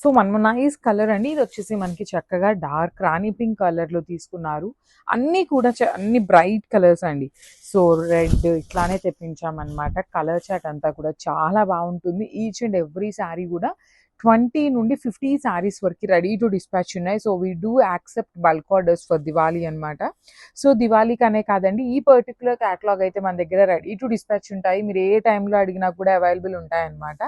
So మనము nice colour అండి. ఇది వచ్చేసి మనకి చక్కగా డార్క్ రాణి పింక్ కలర్‌లో తీసుకున్నారు. అన్నీ కూడా అన్ని బ్రైట్ కలర్స్ అండి. సో రెడ్ ఇట్లానే తెప్పించామన్నమాట. కలర్ చార్ట్ అంతా కూడా చాలా బాగుంటుంది. ఈచ్ అండ్ ఎవ్రీ శారీ కూడా 20 నుండి 50 శారీస్ వరకు రెడీ టు డిస్పాచ్ ఉన్నాయి. So we do accept bulk orders for Diwali అనమాట. సో దివాళీకనే కాదండి, ఈ పర్టిక్యులర్ క్యాటలాగ్ అయితే మన దగ్గర రెడీ టు డిస్పాచ్ ఉంటాయి. మీరు ఏ టైంలో అడిగినా కూడా అవైలబుల్ ఉంటాయన్నమాట.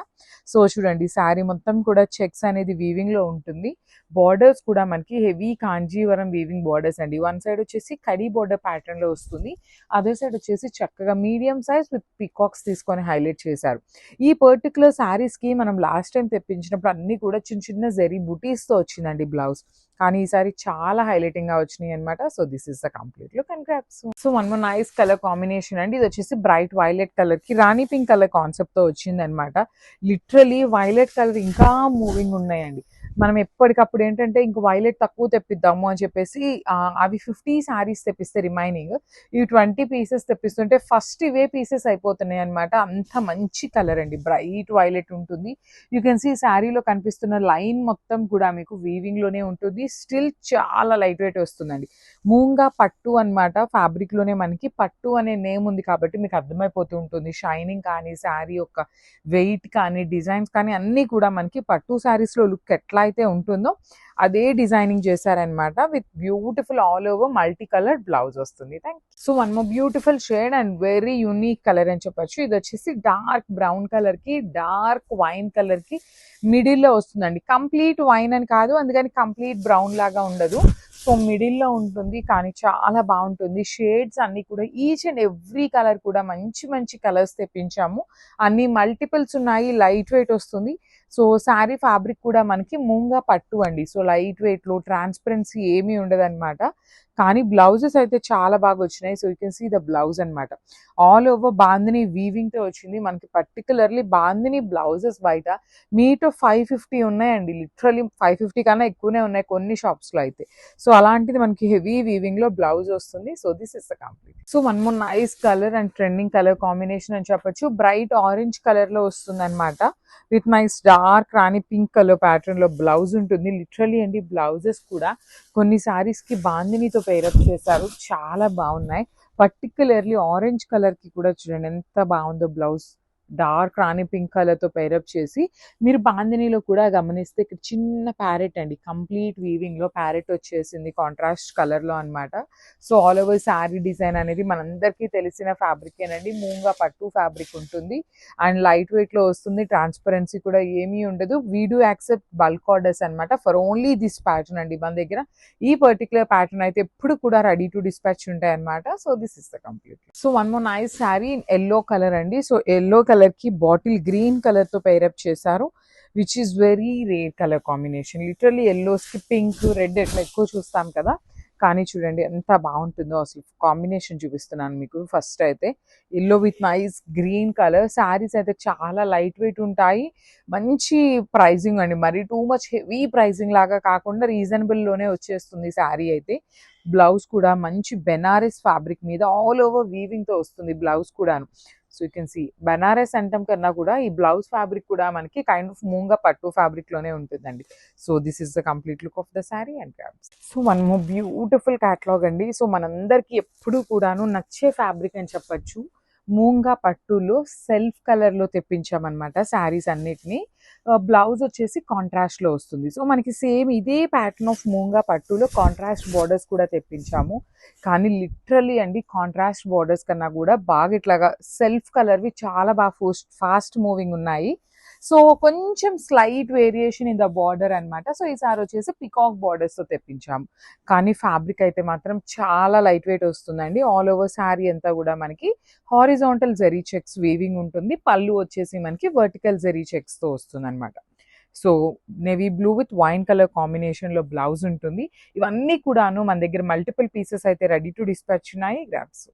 సో చూడండి, శారీ మొత్తం కూడా చెక్స్ అనేది వీవింగ్లో ఉంటుంది. బార్డర్స్ కూడా మనకి హెవీ కాంజీవరం వీవింగ్ బార్డర్స్ అండి. వన్ సైడ్ వచ్చేసి కడీ బార్డర్ ప్యాటర్న్లో వస్తుంది. అదర్ సైడ్ వచ్చేసి చక్కగా మీడియం సైజ్ విత్ పికాక్స్ తీసుకొని హైలైట్ చేశారు. ఈ పర్టిక్యులర్ శారీస్కి మనం లాస్ట్ టైం తెప్పించినప్పుడు అన్నీ కూడా చిన్న చిన్న జెరీ బుటీస్తో వచ్చిందండి బ్లౌజ్. కానీ ఈసారి చాలా హైలైటింగ్గా వచ్చినాయి అనమాట. So this is the complete look and grasp. So one more nice colour combination అండి. ఇది వచ్చేసి బ్రైట్ వైలెట్ కలర్కి రాణి పింక్ కలర్ కాన్సెప్ట్తో వచ్చింది అనమాట. లిటరలీ వైలెట్ కలర్ ఇంకా మూవింగ్ ఉన్నాయండి. మనం ఎప్పటికప్పుడు ఏంటంటే ఇంక వైలెట్ తక్కువ తెప్పిద్దాము అని చెప్పేసి అవి 50 శారీస్ తెప్పిస్తే రిమైనింగ్ ఇవి 20 పీసెస్ తెప్పిస్తుంటే ఫస్ట్ ఇవే పీసెస్ అయిపోతున్నాయి అనమాట. అంత మంచి కలర్ అండి, బ్రైట్ వైలెట్ ఉంటుంది. యూ కెన్ సీ శారీలో కనిపిస్తున్న లైన్ మొత్తం కూడా మీకు వీవింగ్లోనే ఉంటుంది. స్టిల్ చాలా లైట్ వెయిట్ వస్తుందండి. మూంగా పట్టు అనమాట. ఫ్యాబ్రిక్లోనే మనకి పట్టు అనే నేమ్ ఉంది కాబట్టి మీకు అర్థమైపోతూ ఉంటుంది. షైనింగ్ కానీ శారీ యొక్క వెయిట్ కానీ డిజైన్స్ కానీ అన్నీ కూడా మనకి పట్టు శారీస్లో లుక్ ఎట్లా అయితే ఉంటుందో అదే డిజైనింగ్ చేశారనమాట. With beautiful all over multi colour blouse వస్తుంది. So one more beautiful shade and very unique colour అని చెప్పొచ్చు. ఇది వచ్చేసి డార్క్ బ్రౌన్ కలర్కి డార్క్ వైన్ కలర్కి మిడిల్లో వస్తుందండి. కంప్లీట్ వైన్ అని కాదు, అందుకని కంప్లీట్ బ్రౌన్ లాగా ఉండదు. సో మిడిల్లో ఉంటుంది కానీ చాలా బాగుంటుంది. షేడ్స్ అన్నీ కూడా ఈచ్ అండ్ ఎవ్రీ కలర్ కూడా మంచి మంచి కలర్స్ తెప్పించాము. అన్ని మల్టిపుల్స్ ఉన్నాయి. లైట్ వెయిట్ వస్తుంది. సో శారీ ఫ్యాబ్రిక్ కూడా మనకి మూంగా పట్టు అండి. సో లైట్ వెయిట్లో ట్రాన్స్పరెన్సీ ఏమీ ఉండదన్నమాట. కానీ బ్లౌజెస్ అయితే చాలా బాగా వచ్చినాయి. So you can see the blouse అనమాట. ఆల్ ఓవర్ బాందిని వీవింగ్తో వచ్చింది. మనకి పర్టికులర్లీ బాందిని బ్లౌజెస్ బయట మీటర్ 550 ఉన్నాయండి. లిటరలీ 550 కన్నా ఎక్కువనే ఉన్నాయి కొన్ని షాప్స్లో అయితే. సో అలాంటిది మనకి హెవీ వీవింగ్లో బ్లౌజ్ వస్తుంది. So this is the complete. So one more nice colour and trending colour combination అని చెప్పొచ్చు. బ్రైట్ ఆరెంజ్ కలర్లో వస్తుంది అనమాట. With nice dark Rani pink colour ప్యాటర్న్లో బ్లౌజ్ ఉంటుంది. లిటరలీ అండి బ్లౌజెస్ కూడా కొన్ని శారీస్కి బాందినితో పేరప్ చేశారు, చాలా బాగున్నాయి. పర్టికులర్లీ ఆరెంజ్ కలర్కి కూడా చూడండి ఎంత బాగుందో బ్లౌజ్. డార్క్ రాణి పింక్ కలర్తో పేరప్ చేసి మీరు బాందినీలో కూడా గమనిస్తే ఇక్కడ చిన్న ప్యారెట్ అండి, కంప్లీట్ వీవింగ్లో ప్యారెట్ వచ్చేసింది కాంట్రాస్ట్ కలర్లో అనమాట. So all over sari design అనేది మనందరికీ తెలిసిన ఫ్యాబ్రికేనండి. మూంగా పట్టు ఫ్యాబ్రిక్ ఉంటుంది అండ్ లైట్ వెయిట్లో వస్తుంది. ట్రాన్స్పరెన్సీ కూడా ఏమీ ఉండదు. We do accept bulk orders అనమాట ఫర్ ఓన్లీ దిస్ ప్యాటర్న్ అండి. మన దగ్గర ఈ పర్టికులర్ ప్యాటర్న్ అయితే ఎప్పుడు కూడా రెడీ టు డిస్పాచ్ ఉంటాయి అనమాట. So this is the complete. So one more nice sari yellow colour అండి. సో ఎల్లో కలర్కి బాటిల్ గ్రీన్ కలర్తో పేరప్ చేశారు, which is very rare colour combination. Literally ఎల్లోస్కి పింక్ రెడ్ ఎట్లా ఎక్కువ చూస్తాం కదా, కానీ చూడండి ఎంత బాగుంటుందో. అసలు కాంబినేషన్ చూపిస్తున్నాను మీకు. ఫస్ట్ అయితే yellow with nice green colour. Saris అయితే చాలా లైట్ వెయిట్ ఉంటాయి. మంచి ప్రైజింగ్ అండి, మరి టూ మచ్ హెవీ ప్రైజింగ్ లాగా కాకుండా రీజనబుల్లోనే వచ్చేస్తుంది శారీ అయితే. బ్లౌజ్ కూడా మంచి బెనారస్ ఫ్యాబ్రిక్ మీద ఆల్ ఓవర్ వీవింగ్తో వస్తుంది బ్లౌజ్ కూడాను. So you can see Banaras అంటాం కన్నా కూడా ఈ బ్లౌజ్ ఫ్యాబ్రిక్ కూడా మనకి కైండ్ ఆఫ్ మూంగా పట్టు ఫ్యాబ్రిక్లోనే ఉంటుందండి. So this is the complete look of the sari and crafts. So మనము బ్యూటిఫుల్ క్యాటలాగ్ అండి. సో మనందరికీ ఎప్పుడు కూడాను నచ్చే ఫ్యాబ్రిక్ అని చెప్పచ్చు. మూంగా పట్టులో సెల్ఫ్ కలర్లో తెప్పించామన్నమాట శారీస్ అన్నిటినీ. బ్లౌజ్ వచ్చేసి కాంట్రాస్ట్లో వస్తుంది. సో మనకి సేమ్ ఇదే ప్యాటర్న్ ఆఫ్ మూంగా పట్టులో కాంట్రాస్ట్ బార్డర్స్ కూడా తెప్పించాము. కానీ లిటరల్లీ అండి కాంట్రాస్ట్ బార్డర్స్ కన్నా కూడా బాగా ఇట్లాగా సెల్ఫ్ కలర్వి చాలా బాగా ఫాస్ట్ మూవింగ్ ఉన్నాయి. సో కొంచెం slight variation in the border అనమాట. సో ఈసారి వచ్చేసి పికాక్ బార్డర్స్తో తెప్పించాము. కానీ ఫ్యాబ్రిక్ అయితే మాత్రం చాలా లైట్ వెయిట్ వస్తుందండి. ఆల్ ఓవర్ శారీ అంతా కూడా మనకి హారిజాంటల్ జెరీ చెక్స్ వీవింగ్ ఉంటుంది. పళ్ళు వచ్చేసి మనకి వర్టికల్ జెరీ చెక్స్తో వస్తుంది అనమాట. So navy blue with wine colour కాంబినేషన్లో బ్లౌజ్ ఉంటుంది. ఇవన్నీ కూడాను మన దగ్గర మల్టిపుల్ పీసెస్ అయితే రెడీ టు డిస్పాచ్ ఉన్నాయి. గ్రాప్స్.